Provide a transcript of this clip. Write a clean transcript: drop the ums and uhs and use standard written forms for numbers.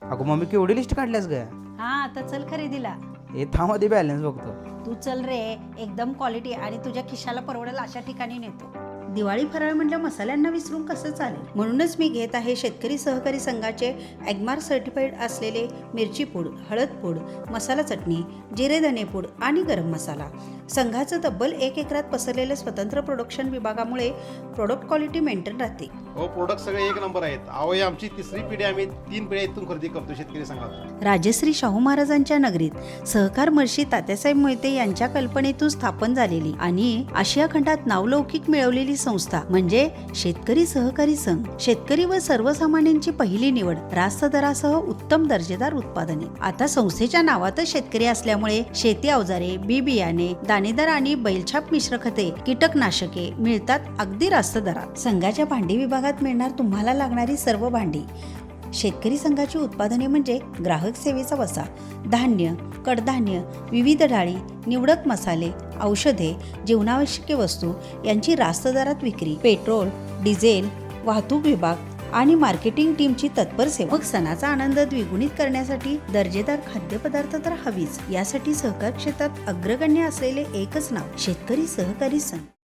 अगं मम्मी केवढी लिस्ट काढल्यास ग? हा आता चल खरेदीला. हे थांब आधी बॅलन्स बघतो. तू चल रे, एकदम क्वालिटी आणि तुझ्या खिशाला परवडेल अशा ठिकाणी नेतो. दिवाळी फराळ म्हटलं मसाल्यांना विसरून कसं चालेल, म्हणूनच मी घेत आहे शेतकरी सहकारी संघाचे ॲग्मार सर्टिफाईड असलेले मिरची पूड, हळद पूड, मसाला चटणी, जिरे धने पूड आणि गरम मसाला. संघाचं तब्बल 1 एकरात पसरलेलं स्वतंत्र प्रोडक्शन विभागामुळे प्रोडक्ट क्वालिटी मेंटेन राहते. हो, प्रोडक्ट सगळे एक नंबर आहेत. अहो ही आमची तिसरी पिढी, आम्ही 3 पिढ्या इथून खरेदी करतो शेतकरी संघात. राजश्री शाहू महाराजांच्या नगरीत सहकार महर्षी तात्यासाहेब मोहिते यांच्या कल्पनेतून स्थापन झालेली आणि आशिया खंडात नावलौकिक मिळवलेली संस्था म्हणजे शेतकरी सहकारी संघ. शेतकरी व सर्वसामान्यांची पहिली निवड, रास्त दरासह उत्तम दर्जेदार उत्पादने. आता संस्थेच्या नावातच शेतकरी असल्यामुळे शेती अवजारे, बी बियाणे, दाणेदार आणि बैलछाप मिश्र खते, कीटकनाशके मिळतात अगदी रास्त दरात. संघाच्या भांडी विभागात मिळणार तुम्हाला लागणारी सर्व भांडी. शेतकरी संघाची उत्पादने म्हणजे ग्राहक सेवेचा वसा, धान्य, कडधान्य, विविध डाळी, निवडक मसाले, औषधे, जीवनावश्यक वस्तू यांची रास्त दरात विक्री, पेट्रोल, डिझेल, वाहतूक विभाग आणि मार्केटिंग टीमची तत्पर सेवा. मग सणाचा आनंद द्विगुणित करण्यासाठी दर्जेदार खाद्यपदार्थ तर हवीच. यासाठी सहकार क्षेत्रात अग्रगण्य असलेले एकच नाव, शेतकरी सहकारी संघ.